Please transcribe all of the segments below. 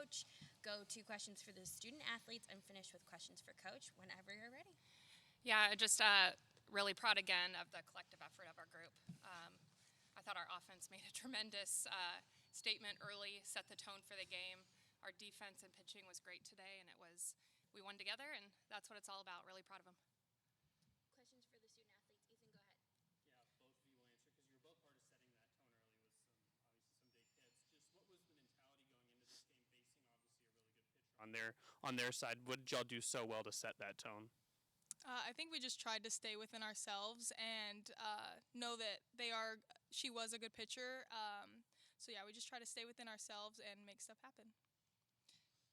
coach, go to questions for the student athletes, and finish with questions for coach whenever you're ready. Yeah, just really proud again of the collective effort of our group. I thought our offense made a tremendous statement early, set the tone for the game. Our defense and pitching was great today, and we won together, and that's what it's all about. Really proud of them. Questions for the student athletes. Ethan, go ahead. Yeah, both of you will answer because you were both part of setting that tone early with obviously some big hits. Just what was the mentality going into this game, facing obviously a really good pitcher on their side? What did y'all do so well to set that tone? I think we just tried to stay within ourselves and know that she was a good pitcher. So yeah, we just try to stay within ourselves and make stuff happen.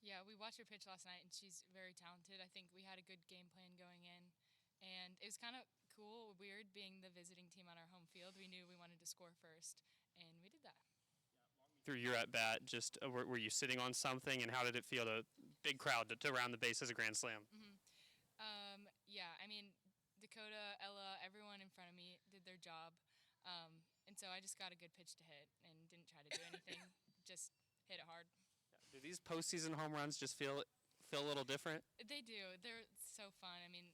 Yeah, we watched her pitch last night, and she's very talented. I think we had a good game plan going in, and it was kind of cool, weird, being the visiting team on our home field. We knew we wanted to score first, and we did that. Through your at bat, just were you sitting on something, and how did it feel to big crowd to round the base as a grand slam? Yeah, I mean, Dakota, Ella, everyone in front of me did their job, and so I just got a good pitch to hit and didn't try to do anything, just hit it hard. Do these postseason home runs just feel a little different? They do. They're so fun. I mean,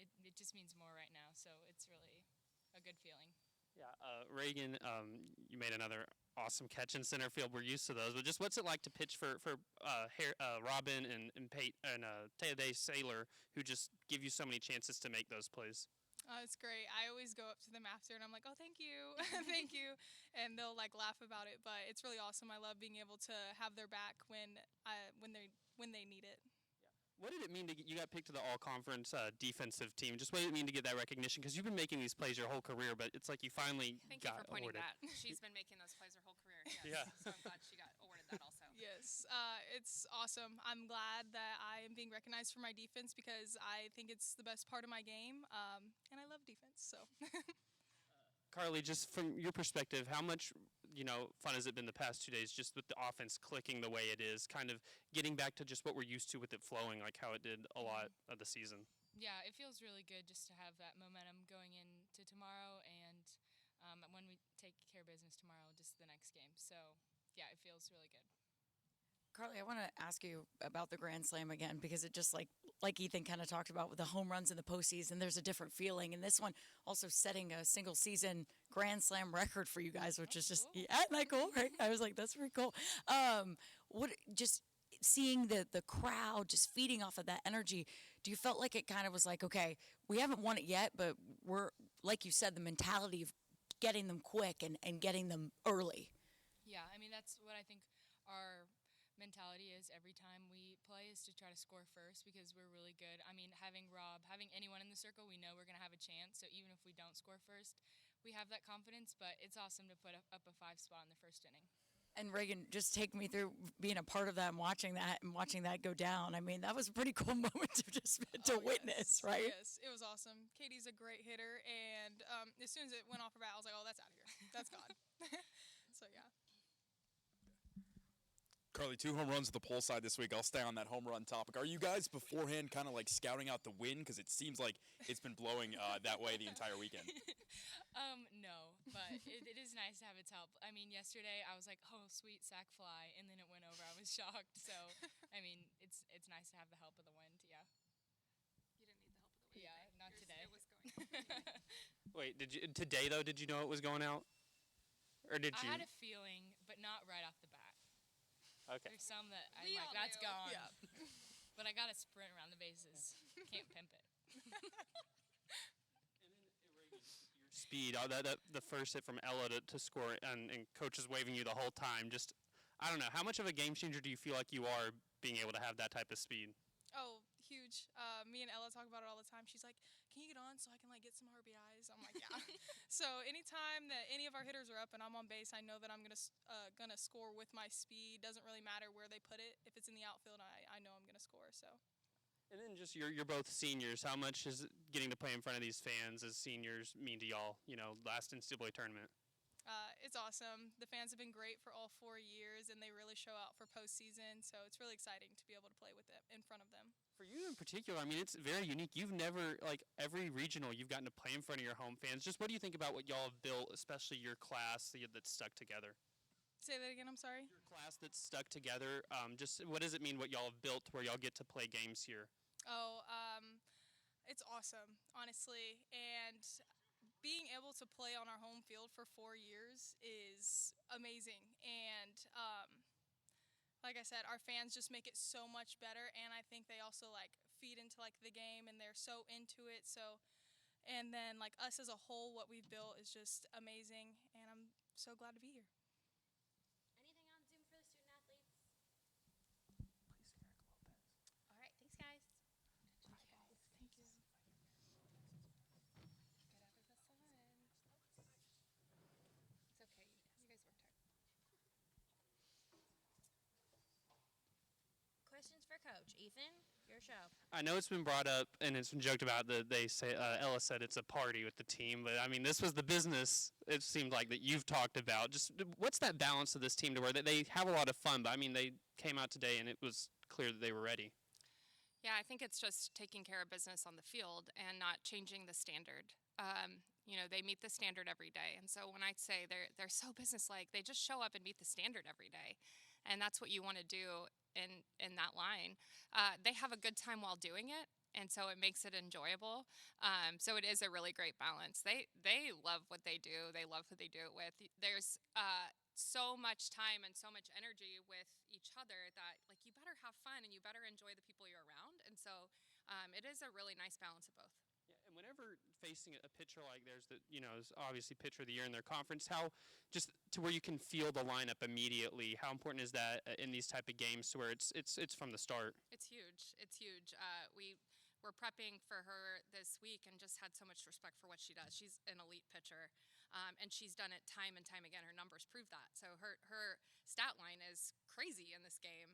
it just means more right now, so it's really a good feeling. Yeah, Reagan, you made another awesome catch in center field. We're used to those, but just what's it like to pitch for Robin and Pate and Taya Saylor, who just give you so many chances to make those plays? It's great. I always go up to them after and I'm like, oh, thank you, thank you, and they'll like laugh about it. But it's really awesome. I love being able to have their back when they need it. What did it mean you got picked to the all-conference defensive team? Just what did it mean to get that recognition? Because you've been making these plays your whole career, but it's like you finally got awarded. Thank you for pointing that. She's been making those plays her whole career. Yes. Yeah. So I'm glad she got awarded that also. Yes, it's awesome. I'm glad that I am being recognized for my defense because I think it's the best part of my game, and I love defense. So. Karlie, just from your perspective, how much fun has it been the past 2 days just with the offense clicking the way it is, kind of getting back to just what we're used to with it flowing like how it did a lot of the season? Yeah, it feels really good just to have that momentum going into tomorrow and when we take care of business tomorrow, just the next game. So, yeah, it feels really good. Karlie, I want to ask you about the Grand Slam again because it just like Ethan kind of talked about with the home runs in the postseason, there's a different feeling. And this one also setting a single season Grand Slam record for you guys, which is just, cool. Yeah, isn't that cool, right? I was like, that's pretty cool. Just seeing the crowd just feeding off of that energy, do you felt like it kind of was like, okay, we haven't won it yet, but we're, like you said, the mentality of getting them quick and getting them early? Yeah, I mean, that's what I think our mentality is every time we play is to try to score first because we're really good. I mean, having Rob, having anyone in the circle, we know we're going to have a chance. So even if we don't score first, we have that confidence. But it's awesome to put up a 5 spot in the first inning. And Reagan, just take me through being a part of that and watching that go down. I mean, that was a pretty cool moment to witness, right? Yes, it was awesome. Katie's a great hitter, and as soon as it went off her bat, I was like, oh, that's out of here. That's gone. So, yeah. Karlie, 2 home runs at the pole side this week. I'll stay on that home run topic. Are you guys beforehand kind of like scouting out the wind? Because it seems like it's been blowing that way the entire weekend. No, but it is nice to have its help. I mean, yesterday I was like, oh, sweet sack fly, and then it went over. I was shocked. So, I mean, it's nice to have the help of the wind, yeah. You didn't need the help of the wind. Yeah, not today. It was going. Wait, today though, did you know it was going out? Or did you? I had a feeling, but not right off the bat. Okay. There's some that I'm We like, all that's knew. gone. Yeah. But I got to sprint around the bases. Can't pimp it. And then your speed, the first hit from Ella to score, and coach is waving you the whole time. Just, I don't know, how much of a game changer do you feel like you are being able to have that type of speed? Oh, huge. Me and Ella talk about it all the time. She's like, can you get on so I can like get some RBIs? I'm like, yeah. So anytime that any of our hitters are up and I'm on base, I know that I'm gonna score with my speed. Doesn't really matter where they put it. If it's in the outfield, I know I'm gonna score. So. And then just you're both seniors. How much is getting to play in front of these fans as seniors mean to y'all? Last NCAA tournament. It's awesome. The fans have been great for all 4 years, and they really show out for postseason. So it's really exciting to be able to play with them in front of them. For you in particular, I mean, it's very unique. You've never, like every regional, you've gotten to play in front of your home fans. Just what do you think about what y'all have built, especially your class that's stuck together? Say that again. I'm sorry. Your class that's stuck together, just what does it mean what y'all have built where y'all get to play games here? Oh, it's awesome, honestly. And being able to play on our home field for 4 years is amazing. And like I said, our fans just make it so much better. And I think they also like feed into like the game, and they're so into it. So, and then like us as a whole, what we've built is just amazing. And I'm so glad to be here. Anything on Zoom for the student athletes? All right, thanks, guys. Thank you. Get out of the sun. It's okay. You guys worked hard. Questions for Coach. Ethan, your show. I know it's been brought up and it's been joked about that they say Ella said it's a party with the team, but I mean this was the business. It seemed like that you've talked about. Just what's that balance of this team to where they have a lot of fun, but I mean they came out today and it was clear that they were ready. Yeah, I think it's just taking care of business on the field and not changing the standard. They meet the standard every day, and so when I say they're so businesslike, they just show up and meet the standard every day, and that's what you want to do in that line. They have a good time while doing it, and so it makes it enjoyable. So it is a really great balance. They love what they do. They love who they do it with. There's so much time and so much energy with each other that like you better have fun and you better enjoy the people you're around. And so it is a really nice balance of both. Yeah, and whenever facing a pitcher like theirs that is obviously pitcher of the year in their conference, how just to where you can feel the lineup immediately, how important is that in these type of games to where it's from the start? It's huge. It's huge. We're prepping for her this week and just had so much respect for what she does. She's an elite pitcher, and she's done it time and time again. Her numbers prove that. So her stat line is crazy in this game.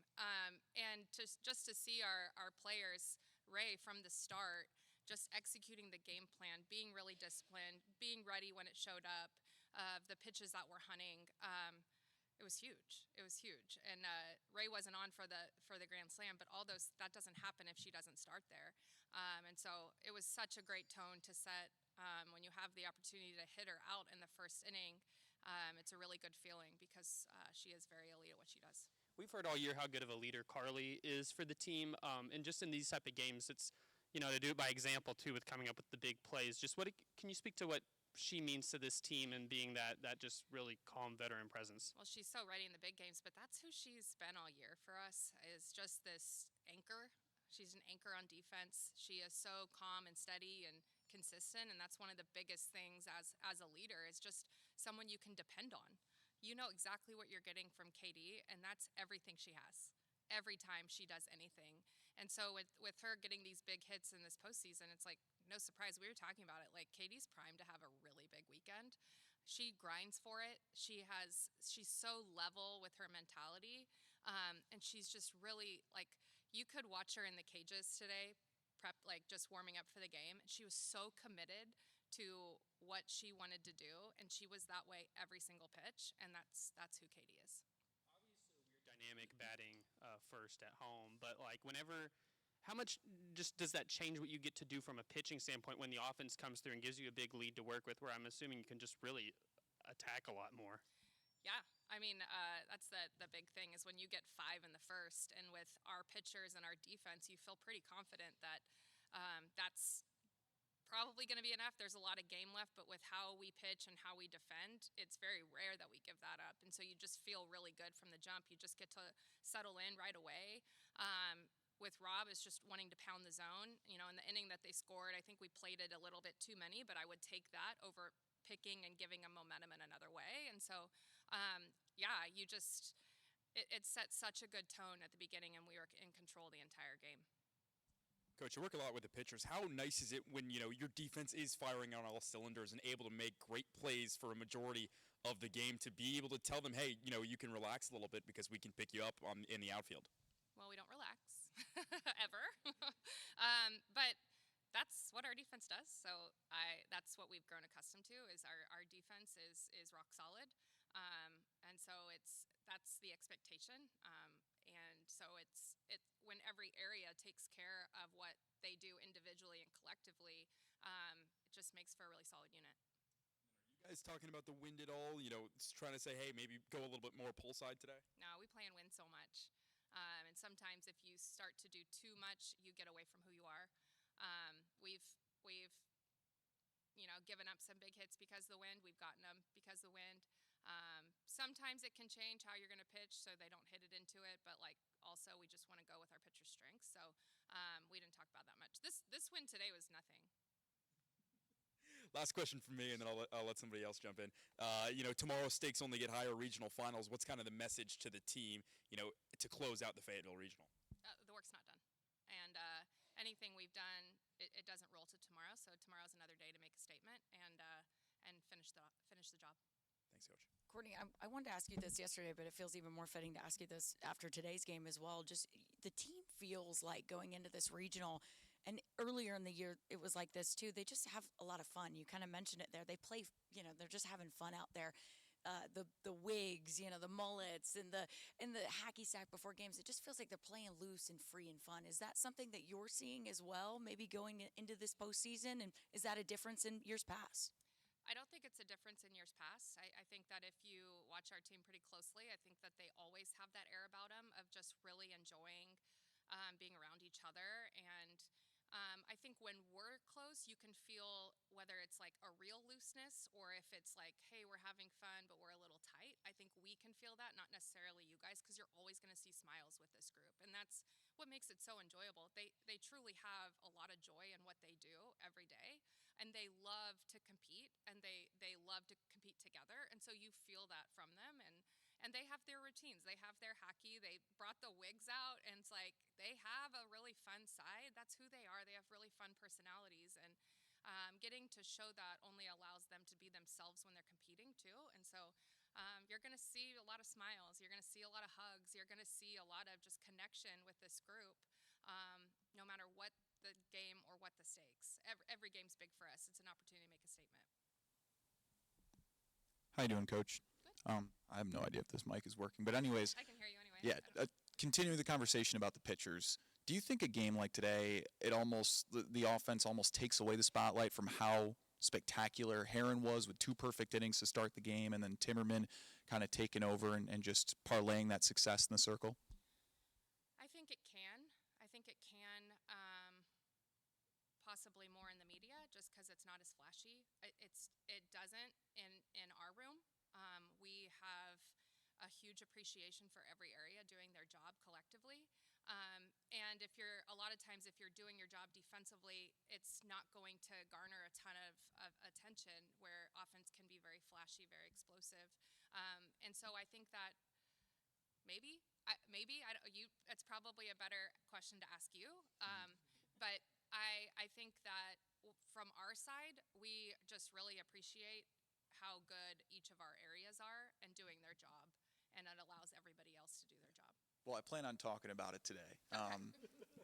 And just to see our players, Ray, from the start, just executing the game plan, being really disciplined, being ready when it showed up, the pitches that we're hunting. It was huge. It was huge. And Ray wasn't on for the Grand Slam, but all those that doesn't happen if she doesn't start there. And so it was such a great tone to set when you have the opportunity to hit her out in the first inning. It's a really good feeling because she is very elite at what she does. We've heard all year how good of a leader Karlie is for the team, and just in these type of games, it's to do it by example too with coming up with the big plays. Just can you speak to what she means to this team and being that just really calm veteran presence? Well, she's so ready in the big games, but that's who she's been all year for us, is just this anchor. She's an anchor on defense. She is so calm and steady and consistent, and that's one of the biggest things as a leader is just someone you can depend on. You know exactly what you're getting from Katie, and that's everything she has. Every time she does anything. And so with her getting these big hits in this postseason, it's like no surprise. We were talking about it. Like Katie's primed to have a really big weekend. She grinds for it. She's so level with her mentality, and she's just really like you could watch her in the cages today, just warming up for the game. And she was so committed to what she wanted to do, and she was that way every single pitch. And that's who Katie is. Dynamic batting first at home, but like how much just does that change what you get to do from a pitching standpoint when the offense comes through and gives you a big lead to work with, where I'm assuming you can just really attack a lot more? Yeah, I mean that's the big thing is when you get 5 in the first, and with our pitchers and our defense, you feel pretty confident that that's probably going to be enough. There's a lot of game left, but with how we pitch and how we defend, it's very rare that we give that up. And so you just feel really good from the jump. You just get to settle in right away. With Rob is just wanting to pound the zone. In the inning that they scored, I think we played it a little bit too many, but I would take that over picking and giving them momentum in another way. And so, it set such a good tone at the beginning, and we were in control the entire game. Coach, you work a lot with the pitchers. How nice is it when, your defense is firing on all cylinders and able to make great plays for a majority of the game to be able to tell them, hey, you can relax a little bit because we can pick you up in the outfield? Well, we don't relax ever. But that's what our defense does. So that's what we've grown accustomed to is our defense is rock solid. And so that's the expectation. And so when every area takes care of what they do individually and collectively, it just makes for a really solid unit. guys talking about the wind at all? Trying to say, hey, maybe go a little bit more pull side today? No, we play in wind so much. And sometimes if you start to do too much, you get away from who you are. We've given up some big hits because of the wind. We've gotten them because of the wind. Sometimes it can change how you're going to pitch so they don't hit it into it, but also we just want to go with our pitcher's strengths. So we didn't talk about that much. This win today was nothing. Last question from me, and then I'll let somebody else jump in. Tomorrow stakes only get higher, regional finals. What's kind of the message to the team, to close out the Fayetteville Regional? The work's not done. And anything we've done, it doesn't roll to tomorrow. So tomorrow's another day to make a statement and finish the job. Thanks, Coach. Courtney, I wanted to ask you this yesterday, but it feels even more fitting to ask you this after today's game as well. Just the team feels like going into this regional, and earlier in the year it was like this too. They just have a lot of fun. You kind of mentioned it there. They play, they're just having fun out there. The wigs, the mullets, and the hacky sack before games. It just feels like they're playing loose and free and fun. Is that something that you're seeing as well, maybe going into this postseason? And is that a difference in years past? I don't think it's a difference in years past. I think that if you watch our team pretty closely, I think that they always have that air about them of just really enjoying being around each other. And I think when we're close, you can feel whether it's like a real looseness or if it's like, hey, we're having fun, but we're a little tight. I think we can feel that, not necessarily you guys, because you're always going to see smiles with this group. And that's what makes it so enjoyable. They truly have a lot of joy in what they do every day. And they love to compete, and they love to compete together. And so you feel that from them. And they have their routines. They have their hacky. They brought the wigs out, and it's like they have a really fun side. That's who they are. They have really fun personalities, and getting to show that only allows them to be themselves when they're competing too. And so you're going to see a lot of smiles. You're going to see a lot of hugs. You're going to see a lot of just connection with this group, no matter what the game or what the stakes. Every game's big for us. It's an opportunity to make a statement. How you doing, Coach? I have no idea if this mic is working, but anyways. I can hear you anyway. Yeah, continuing the conversation about the pitchers, do you think a game like today, the offense almost takes away the spotlight from how spectacular Heron was with 2 perfect innings to start the game, and then Timmerman kind of taking over and just parlaying that success in the circle? I think it can. I think it can. Possibly more in the media, just because it's not as flashy. It doesn't in our room. We have a huge appreciation for every area doing their job collectively. And a lot of times if you're doing your job defensively, it's not going to garner a ton of attention, where offense can be very flashy, very explosive. And so I think that it's probably a better question to ask you. But I think that from our side, we just really appreciate how good each of our areas are and doing their job, and it allows everybody else to do their job. Well, I plan on talking about it today. Okay.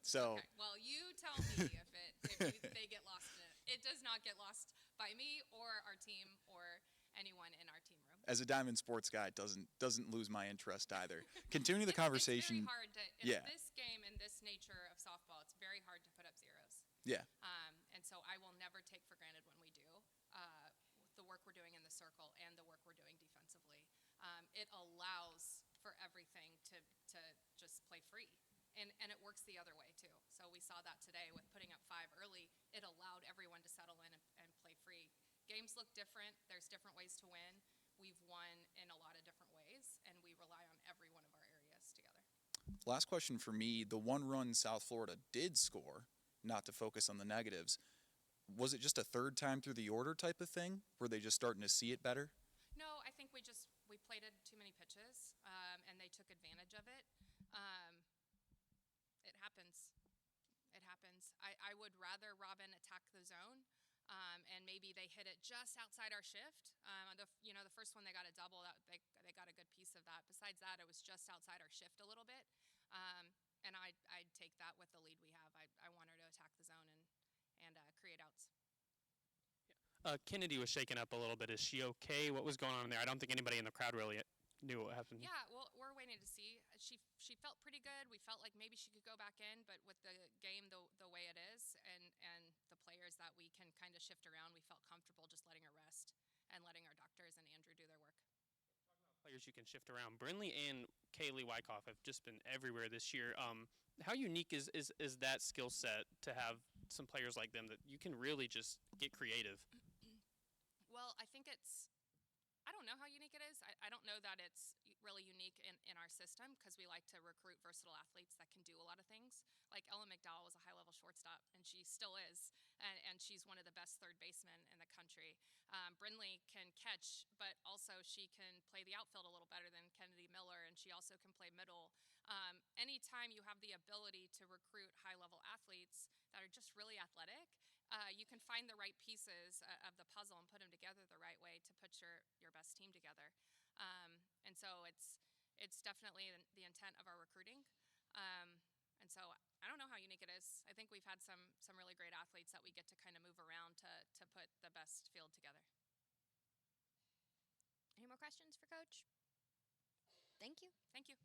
So. Okay. Well, you tell me if they get lost in it. It does not get lost by me or our team or anyone in our team room. As a Diamond sports guy, it doesn't lose my interest either. Continuing the conversation. It's very hard to, in this game and this nature of softball, it's very hard to put up zeros. Yeah. And so I will never take for granted when we do the work we're doing in the circle and the work we're doing defensively. It allows for everything to just play free. And it works the other way too. So we saw that today with putting up 5 early. It allowed everyone to settle in and play free. Games look different. There's different ways to win. We've won in a lot of different ways, and we rely on every one of our areas together. Last question for me. The 1 run South Florida did score, not to focus on the negatives. Was it just a third time through the order type of thing? Were they just starting to see it better? No, I think we plated too many pitches, and they took advantage of it. It happens. It happens. I would rather Robin attack the zone, and maybe they hit it just outside our shift. The first one they got a double. They got a good piece of that. Besides that, it was just outside our shift a little bit, and I'd take that with the lead we have. I want her to attack the zone and create outs. Kennedy was shaken up a little bit. Is she okay? What was going on there? I don't think anybody in the crowd really knew what happened. Yeah, well, we're waiting to see. she felt pretty good. We felt like maybe she could go back in, but with the game the way it is, and the players that we can kind of shift around, we felt comfortable just letting her rest and letting our doctors and Andrew do their work. Players you can shift around. Brinley and Kaylee Wyckoff have just been everywhere this year. How unique is that skill set to have some players like them that you can really just get creative? Well, I think I don't know how unique it is. I don't know that it's really unique in our system because we like to recruit versatile athletes that can do a lot of things. Like Ella McDowell was a high-level shortstop, and she still is, and she's one of the best third basemen in the country. Brinley can catch, but also she can play the outfield a little better than Kennedy Miller, and she also can play middle. Anytime you have the ability to recruit high-level athletes that are just really athletic, you can find the right pieces of the puzzle and put them together the right way to put your best team together. And so it's definitely the intent of our recruiting. And so I don't know how unique it is. I think we've had some really great athletes that we get to kind of move around to put the best field together. Any more questions for Coach? Thank you. Thank you.